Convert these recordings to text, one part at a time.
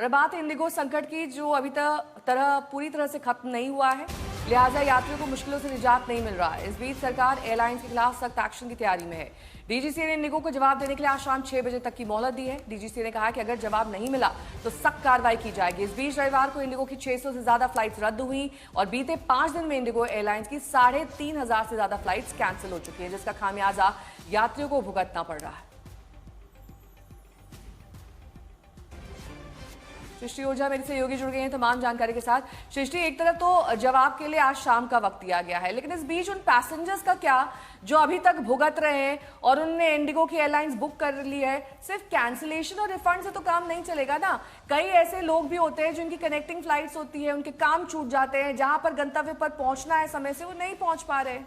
और बात है इंडिगो संकट की, जो अभी तक पूरी तरह से खत्म नहीं हुआ है, लिहाजा यात्रियों को मुश्किलों से निजात नहीं मिल रहा है। इस बीच सरकार एयरलाइंस के खिलाफ सख्त एक्शन की तैयारी में है। डीजीसीए ने इंडिगो को जवाब देने के लिए आज शाम 6 बजे तक की मोहलत दी है। डीजीसीए ने कहा कि अगर जवाब नहीं मिला तो सख्त कार्रवाई की जाएगी। इस बीच रविवार को इंडिगो की 600 से ज्यादा फ्लाइट्स रद्द हुई और बीते 5 दिन में इंडिगो एयरलाइंस की 3,500 से ज्यादा फ्लाइट्स कैंसिल हो चुकी है, जिसका खामियाजा यात्रियों को भुगतना पड़ रहा है। सृष्टि ओझा मेरे से योगी जुड़ गए हैं तमाम जानकारी के साथ। सृष्टि, एक तरफ तो जवाब के लिए आज शाम का वक्त दिया गया है, लेकिन इस बीच उन पैसेंजर्स का क्या जो अभी तक भुगत रहे हैं और उनने इंडिगो की एयरलाइंस बुक कर ली है? सिर्फ कैंसिलेशन और रिफंड से तो काम नहीं चलेगा ना। कई ऐसे लोग भी होते हैं जिनकी कनेक्टिंग फ्लाइट्स होती है, उनके काम छूट जाते हैं, जहां पर गंतव्य पर पहुंचना है समय से वो नहीं पहुंच पा रहे।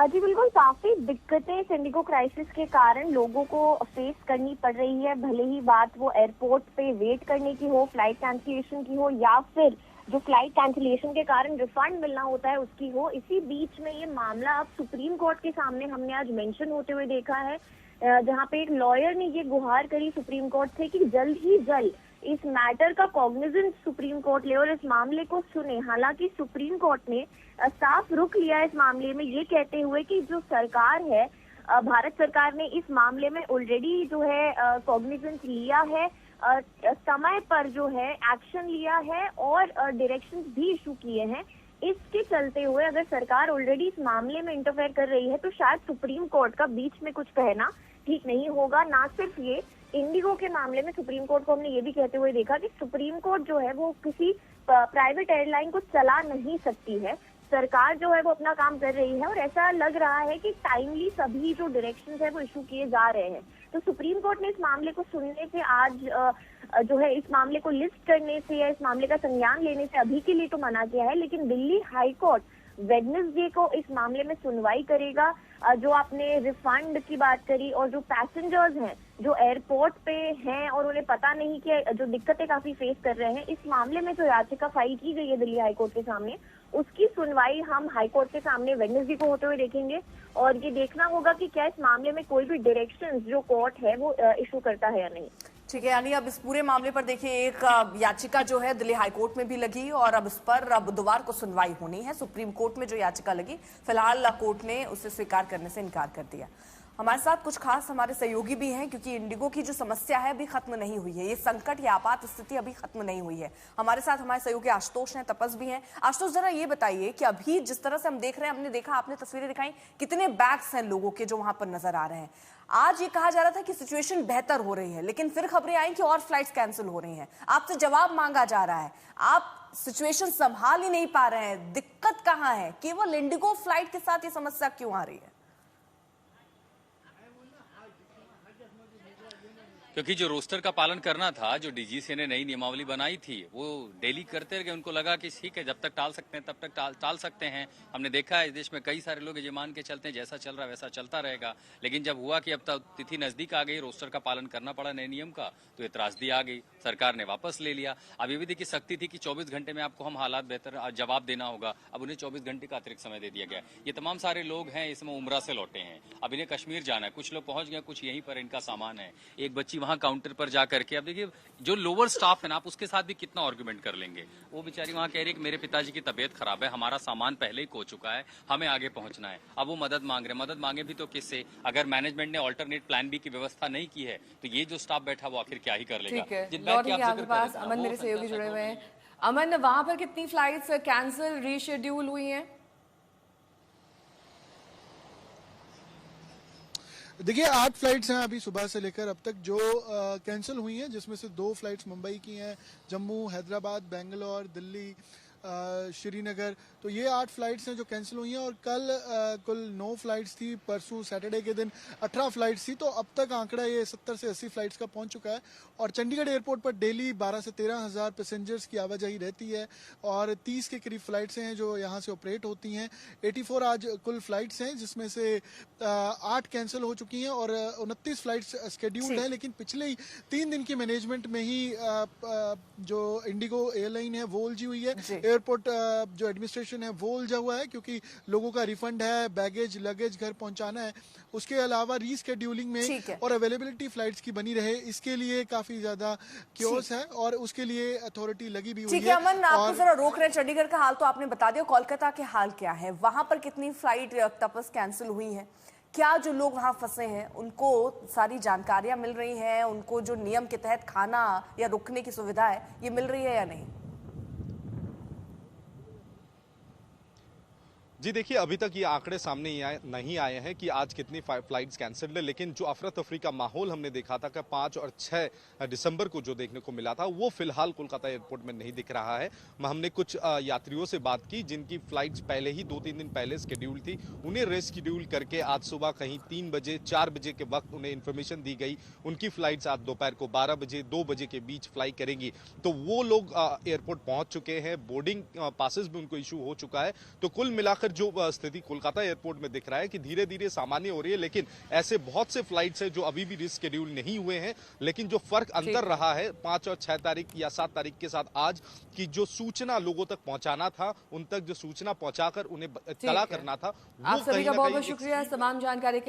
जी बिल्कुल, काफी दिक्कतें इस इंडिगो क्राइसिस के कारण लोगों को फेस करनी पड़ रही है। भले ही बात वो एयरपोर्ट पे वेट करने की हो, फ्लाइट कैंसिलेशन की हो, या फिर जो फ्लाइट कैंसिलेशन के कारण रिफंड मिलना होता है उसकी हो। इसी बीच में ये मामला अब सुप्रीम कोर्ट के सामने हमने आज मेंशन होते हुए देखा है, जहां पे एक लॉयर ने ये गुहार करी सुप्रीम कोर्ट से कि जल्द ही जल्द इस मैटर का कॉग्निजेंस सुप्रीम कोर्ट ले और इस मामले को सुने। हालांकि सुप्रीम कोर्ट ने साफ रुख लिया इस मामले में, ये कहते हुए कि जो सरकार है, भारत सरकार ने इस मामले में ऑलरेडी जो है कॉग्निजेंस लिया है, समय पर जो है एक्शन लिया है और डायरेक्शंस भी इशू किए हैं। इसके चलते हुए अगर सरकार ऑलरेडी इस मामले में इंटरफेयर कर रही है तो शायद सुप्रीम कोर्ट का बीच में कुछ कहना ठीक नहीं होगा। ना सिर्फ ये, इंडिगो के मामले में सुप्रीम कोर्ट को हमने ये भी कहते हुए देखा कि सुप्रीम कोर्ट जो है वो किसी प्राइवेट एयरलाइन को चला नहीं सकती है। सरकार जो है वो अपना काम कर रही है और ऐसा लग रहा है कि टाइमली सभी जो डायरेक्शंस है वो इशू किए जा रहे हैं। तो सुप्रीम कोर्ट ने इस मामले को सुनने से, आज जो है इस मामले को लिस्ट करने से या इस मामले का संज्ञान लेने से अभी के लिए तो मना किया है, लेकिन दिल्ली हाई कोर्ट वेडनेसडे को इस मामले में सुनवाई करेगा। जो आपने रिफंड की बात करी और जो पैसेंजर्स हैं जो एयरपोर्ट पे हैं और उन्हें पता नहीं कि जो दिक्कतें काफी फेस कर रहे हैं, इस मामले में जो याचिका फाइल की गई है दिल्ली हाईकोर्ट के सामने, उसकी सुनवाई हम हाईकोर्ट के सामने वेडनेसडे को होते हुए देखेंगे। और ये देखना होगा कि क्या इस मामले में कोई भी डायरेक्शंस जो कोर्ट है वो इशू करता है या नहीं। ठीक है, यानी अब इस पूरे मामले पर देखिए एक याचिका जो है दिल्ली हाईकोर्ट में भी लगी और अब इस पर अब बुधवार को सुनवाई होनी है। सुप्रीम कोर्ट में जो याचिका लगी, फिलहाल कोर्ट ने उसे स्वीकार करने से इनकार कर दिया। हमारे साथ कुछ खास हमारे सहयोगी भी हैं, क्योंकि इंडिगो की जो समस्या है अभी खत्म नहीं हुई है, ये संकट या आपात स्थिति अभी खत्म नहीं हुई है। हमारे साथ हमारे सहयोगी आशुतोष हैं, तपस भी हैं। आशुतोष, जरा ये बताइए कि अभी जिस तरह से हम देख रहे हैं, हमने देखा, आपने तस्वीरें दिखाई, कितने बैग्स हैं लोगों के जो वहां पर नजर आ रहे हैं। आज ये कहा जा रहा था कि सिचुएशन बेहतर हो रही है, लेकिन फिर खबरें आई कि और फ्लाइट्स कैंसिल हो रही हैं। आपसे जवाब मांगा जा रहा है, आप सिचुएशन संभाल ही नहीं पा रहे हैं। दिक्कत कहां है? केवल इंडिगो फ्लाइट के साथ ये समस्या क्यों आ रही है? क्योंकि जो रोस्टर का पालन करना था, जो डीजीसीए ने नई नियमावली बनाई थी, वो डेली करते रहे। उनको लगा कि ठीक है, जब तक टाल सकते हैं तब तक टाल सकते हैं। हमने देखा है इस देश में कई सारे लोग ये मान के चलते हैं जैसा चल रहा है वैसा चलता रहेगा। लेकिन जब हुआ कि अब तक तिथि नजदीक आ गई, रोस्टर का पालन करना पड़ा नए नियम का, तो एतराजदी आ गई, सरकार ने वापस ले लिया। अब ये भी देखिए सख्ती थी कि 24 घंटे में आपको हम हालात बेहतर जवाब देना होगा। अब उन्हें 24 घंटे का अतिरिक्त समय दे दिया गया। ये तमाम सारे लोग हैं, इसमें उमरा से लौटे हैं, अब इन्हें कश्मीर जाना है। कुछ लोग पहुंच गए, कुछ यहीं पर इनका सामान है। एक बच्ची वहां काउंटर पर जा करके, अब देखिए जो लोअर स्टाफ है ना, आप उसके साथ भी कितना आर्गुमेंट कर लेंगे। वो बेचारी वहां कह रही है कि मेरे पिताजी की तबीयत खराब है, हमारा सामान पहले ही खो चुका है, हमें आगे पहुंचना है। अब वो मदद मांग रहे, मदद मांगे भी तो किससे? अगर मैनेजमेंट ने अल्टरनेट प्लान बी की व्यवस्था नहीं की है तो ये जो स्टाफ बैठा वो आखिर क्या ही कर लेगा। अमन मेरे सहयोगी जुड़े हुए हैं। अमन, वहां पर कितनी फ्लाइट्स कैंसिल, रीशेड्यूल हुई हैं? देखिए 8 फ्लाइट्स हैं अभी सुबह से लेकर अब तक जो कैंसिल हुई हैं, जिसमें से 2 फ्लाइट्स मुंबई की हैं, जम्मू, हैदराबाद, बेंगलोर, दिल्ली, श्रीनगर। तो ये 8 फ्लाइट्स हैं जो कैंसिल हुई हैं और कल कुल 9 फ्लाइट्स थी। परसों सैटरडे के दिन 18 फ्लाइट्स थी। तो अब तक आंकड़ा ये 70 से 80 फ्लाइट्स का पहुंच चुका है। और चंडीगढ़ एयरपोर्ट पर डेली 12 से 13 हज़ार पैसेंजर्स की आवाजाही रहती है और 30 के करीब फ्लाइट्स हैं जो यहाँ से ऑपरेट होती हैं। 84 आज कुल फ्लाइट्स हैं, जिसमें से 8 कैंसिल हो चुकी हैं और 29 फ्लाइट्स स्केड्यूल्ड हैं। लेकिन पिछले 3 दिन की मैनेजमेंट में ही जो इंडिगो एयरलाइन है वो उलझी हुई है। एयरपोर्ट जो एडमिनिस्ट्रेशन सिचुएशन है वो उलझा हुआ है, क्योंकि लोगों का रिफंड है, बैगेज लगेज घर पहुंचाना है। उसके अलावा रीस्केड्यूलिंग ठीक है। में और अवेलेबिलिटी फ्लाइट्स की बनी रहे, इसके लिए काफी ज्यादा क्योस है और उसके लिए अथॉरिटी लगी भी हुई ठीक है है। अमन, आपको और जरा रोक रहे हैं। चंडीगढ़ का हाल तो आपने बता दिया, कोलकाता के हाल क्या है? वहां पर कितनी फ्लाइट तपस कैंसिल हुई है? क्या जो लोग वहां फंसे हैं उनको सारी जानकारियां मिल रही हैं? उनको जो नियम के तहत खाना या रुकने की सुविधा है ये मिल रही है या नहीं? जी देखिए, अभी तक ये आंकड़े सामने नहीं आए हैं कि आज कितनी फ्लाइट्स कैंसिल्ड है, लेकिन जो अफरा तफरी का माहौल हमने देखा था कि 5 और 6 दिसंबर को जो देखने को मिला था वो फिलहाल कोलकाता एयरपोर्ट में नहीं दिख रहा है। हमने कुछ यात्रियों से बात की जिनकी फ्लाइट्स पहले ही 2-3 दिन पहले शेड्यूल थी, उन्हें रेस्केड्यूल करके आज सुबह कहीं 3 बजे 4 बजे के वक्त उन्हें इन्फॉर्मेशन दी गई उनकी फ्लाइट्स आज दोपहर को 12 बजे 2 बजे के बीच फ्लाई करेंगी। तो वो लोग एयरपोर्ट पहुंच चुके हैं, बोर्डिंग पासेस भी उनको इशू हो चुका है। तो कुल मिलाकर जो स्थिति कोलकाता एयरपोर्ट में दिख रहा है कि धीरे धीरे सामान्य हो रही है, लेकिन ऐसे बहुत से फ्लाइट्स हैं जो अभी भी रिस्केड्यूल नहीं हुए हैं। लेकिन जो फर्क अंतर रहा है 5 और 6 तारीख या 7 तारीख के साथ आज की जो सूचना लोगों तक पहुंचाना था, उन तक जो सूचना पहुंचाकर उन्हें इत्तला करना था, वो आप सभी कहीं का ना बहुत कहीं बहुत शुक्रिया तमाम जानकारी के लिए।